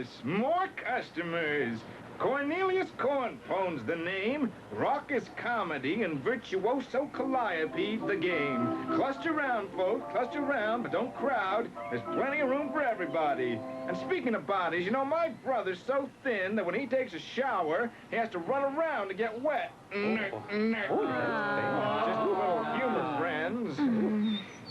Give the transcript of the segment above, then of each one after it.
Yes, more customers. Cornelius Cornpole's the name. Raucous comedy and virtuoso calliope the game. Cluster round, folks, cluster round, but don't crowd. There's plenty of room for everybody. And speaking of bodies, you know, my brother's so thin that when he takes a shower, he has to run around to get wet. Just a little humor, friends.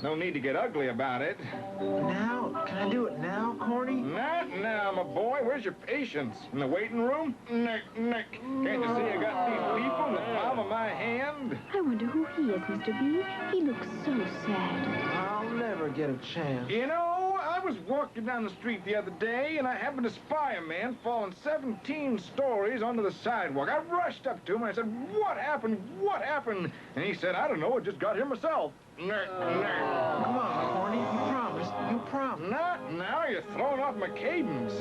No need to get ugly about it. Now? Can I do it now, Corny? Not now, my boy. Where's your patience? In the waiting room? Can't you see I got these people in the palm of my hand? I wonder who he is, Mr. B. He looks so sad. I'll never get a chance. You know, I was walking down the street the other day, and I happened to spy a man falling 17 stories onto the sidewalk. I rushed up to him, and I said, "What happened? What happened?" And he said, "I don't know. I just got here myself." Come on, Corny. You promised. You promised. Not now. You're throwing off my cadence.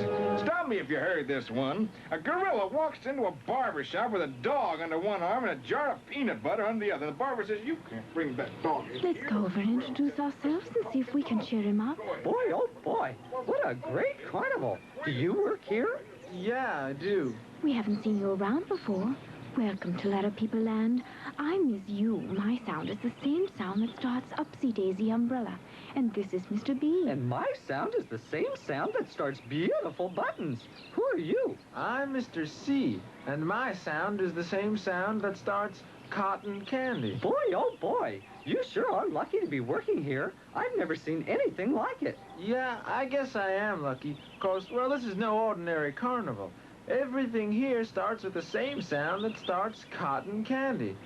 Stop me if you heard this one. A gorilla walks into a barber shop with a dog under one arm and a jar of peanut butter under the other. The barber says, "You can't bring that dog in Let's here." go over and introduce ourselves and see if we can cheer him up. Boy, oh boy, what a great carnival. Do you work here? Yeah, I do. We haven't seen you around before. Welcome to Letter People Land. I'm Miss U. My sound is the same sound that starts Upsy Daisy Umbrella. And this is Mr. B. And my sound is the same sound that starts Beautiful Buttons. Who are you? I'm Mr. C, and my sound is the same sound that starts Cotton Candy. Boy, oh boy, you sure are lucky to be working here. I've never seen anything like it. Yeah, I guess I am lucky. 'Cause, well, this is no ordinary carnival. Everything here starts with the same sound that starts Cotton Candy.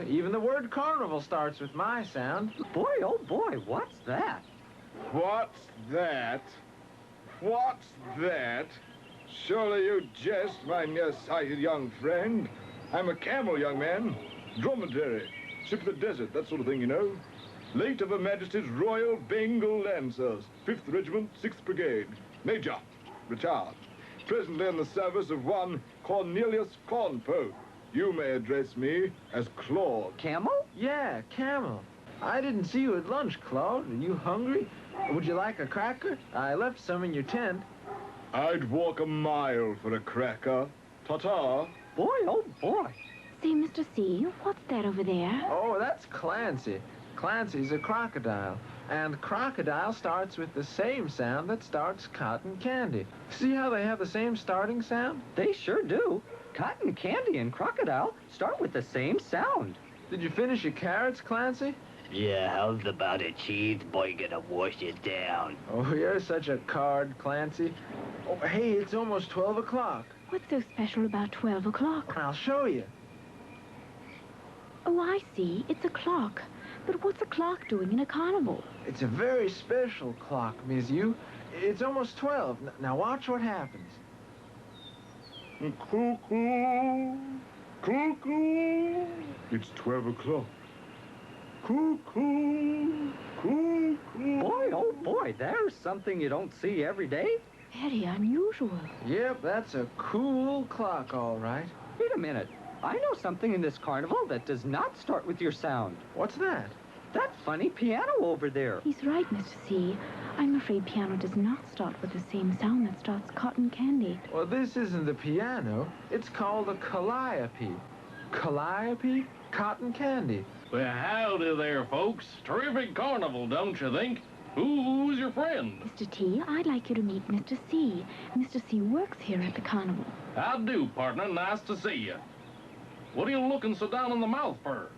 Even the word carnival starts with my sound. Boy, oh boy, what's that? What's that? What's that? Surely you jest, my nearsighted young friend. I'm a camel, young man. Dromedary. Ship of the desert, that sort of thing, you know. Late of Her Majesty's Royal Bengal Lancers, 5th Regiment, 6th Brigade. Major, retired. Presently in the service of one Cornelius Cornpole. You may address me as Claude. Camel? Yeah, Camel. I didn't see you at lunch, Claude. Are you hungry? Would you like a cracker? I left some in your tent. I'd walk a mile for a cracker. Ta-ta. Boy, oh boy. Say, Mr. C, what's that over there? Oh, that's Clancy. Clancy's a crocodile. And crocodile starts with the same sound that starts Cotton Candy. See how they have the same starting sound? They sure do. Cotton Candy and Crocodile start with the same sound. Did you finish your carrots, Clancy? Yeah, how's about it, cheese? Boy, gonna wash it down. Oh, you're such a card, Clancy. Oh, hey, it's almost 12 o'clock. What's so special about 12 o'clock? I'll show you. Oh, I see. It's a clock. But what's a clock doing in a carnival? It's a very special clock, Miss U. It's almost 12. Now watch what happens. Cuckoo, cuckoo. It's 12 o'clock. Cuckoo, cuckoo. Boy, oh boy, there's something you don't see every day. Very unusual. Yep, that's a cool clock, all right. Wait a minute. I know something in this carnival that does not start with your sound. What's that? That funny piano over there. He's right, Mr. C. I'm afraid piano does not start with the same sound that starts Cotton Candy. Well, this isn't the piano. It's called a calliope. Calliope, Cotton Candy. Well, howdy there, folks. Terrific carnival, don't you think? Who's your friend? Mr. T, I'd like you to meet Mr. C. Mr. C works here at the carnival. How do, partner? Nice to see you. What are you looking so down in the mouth for?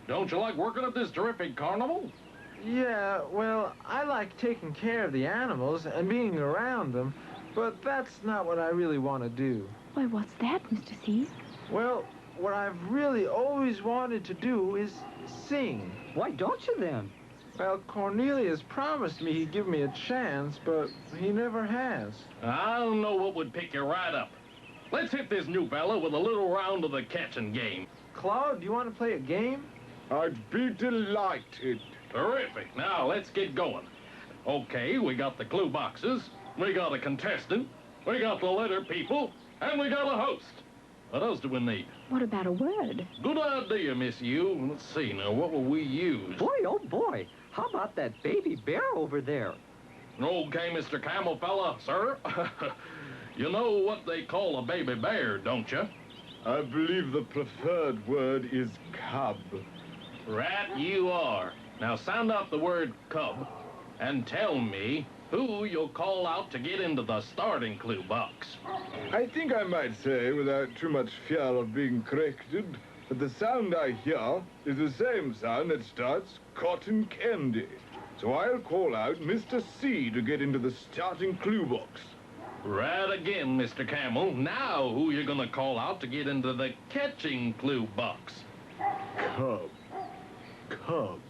Don't you like working at this terrific carnival? Yeah, well, I like taking care of the animals and being around them, but that's not what I really want to do. Why, what's that, Mr. C? Well, what I've really always wanted to do is sing. Why don't you then? Well, Cornelius promised me he'd give me a chance, but he never has. I don't know what would pick you right up. Let's hit this new fella with a little round of the catching game. Claude, do you want to play a game? I'd be delighted. Terrific. Now, let's get going. Okay, we got the clue boxes, we got a contestant, we got the letter people, and we got a host. What else do we need? What about a word? Good idea, Miss U. Let's see, now, what will we use? Boy, oh boy, how about that baby bear over there? Okay, Mr. Camel fella, sir. You know what they call a baby bear, don't you? I believe the preferred word is cub. Right you are. Now sound out the word cub and tell me who you'll call out to get into the starting clue box. I think I might say, without too much fear of being corrected, that the sound I hear is the same sound that starts cotton candy. So I'll call out Mr. C to get into the starting clue box. Right again, Mr. Camel. Now who you gonna call out to get into the catching clue box? Cub. Cub.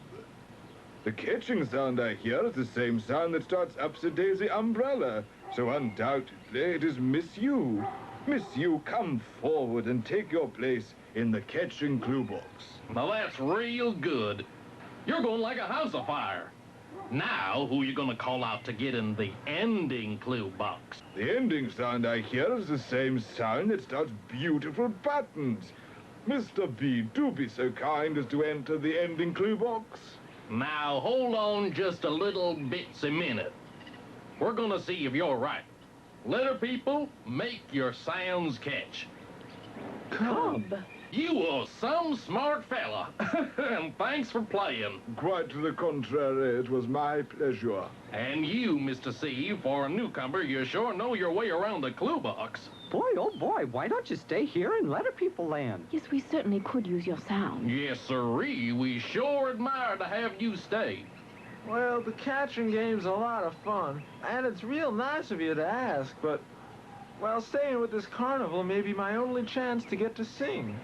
The catching sound I hear is the same sound that starts Upsy-Daisy Umbrella. So undoubtedly it is Miss U. Miss U, come forward and take your place in the catching clue box. Now that's real good. You're going like a house of fire. Now who you gonna call out to get in the ending clue box? The ending sound I hear is the same sound that starts beautiful buttons. Mr. B, do be so kind as to enter the ending clue box. Now hold on just a little bitsy minute. We're gonna see if you're right. Letter people, make your sounds catch. Cub. You are some smart fella, and thanks for playing. Quite to the contrary, it was my pleasure. And you, Mr. C, for a newcomer, you sure know your way around the clue box. Boy, oh boy, why don't you stay here in letter people land? Yes, we certainly could use your sound. Yes, sirree, we sure admire to have you stay. Well, the catching game's a lot of fun, and it's real nice of you to ask, but, well, staying with this carnival may be my only chance to get to sing.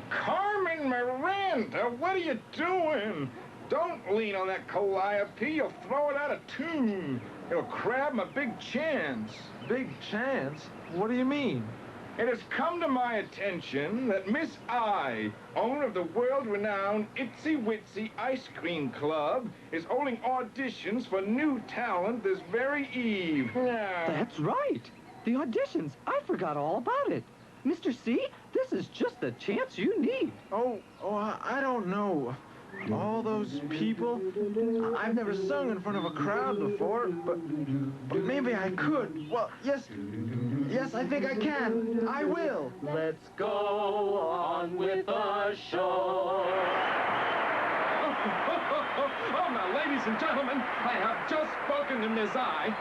Carmen Miranda, what are you doing? Don't lean on that calliope. You'll throw it out of tune. It'll crab my big chance. Big chance? What do you mean? It has come to my attention that Miss I, owner of the world-renowned Itsy Witsy Ice Cream Club, is holding auditions for new talent this very eve. That's right. The auditions. I forgot all about it. Mr. C, this is just the chance you need. I don't know. All those people. I've never sung in front of a crowd before, but maybe I could. Well, yes, I think I can. I will. Let's go on with the show. Oh, now, ladies and gentlemen, I have just spoken to Miss I,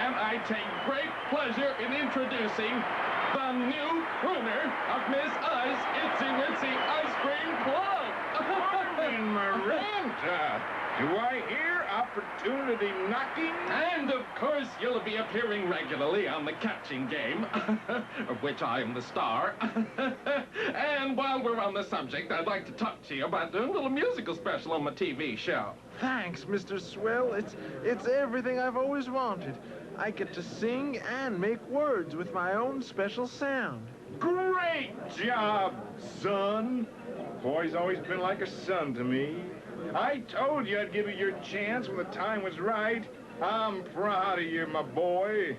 and I take great pleasure in introducing the new crooner of Miss I's Itsy Witsy Ice Cream Club. Carmen Miranda, do I hear opportunity knocking? And, of course, you'll be appearing regularly on the catching game, of which I am the star. And while we're on the subject, I'd like to talk to you about doing a little musical special on my TV show. Thanks, Mr. Swell. It's everything I've always wanted. I get to sing and make words with my own special sound. Great job, son. Boy's always been like a son to me. I told you I'd give you your chance when the time was right. I'm proud of you, my boy.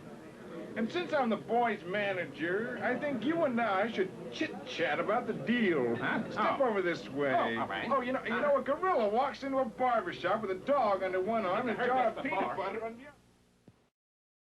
And since I'm the boy's manager, I think you and I should chit-chat about the deal. Huh? Step over this way. Oh, all right. Oh, you know, a gorilla walks into a barber shop with a dog under one arm and a jar of peanut butter on the other.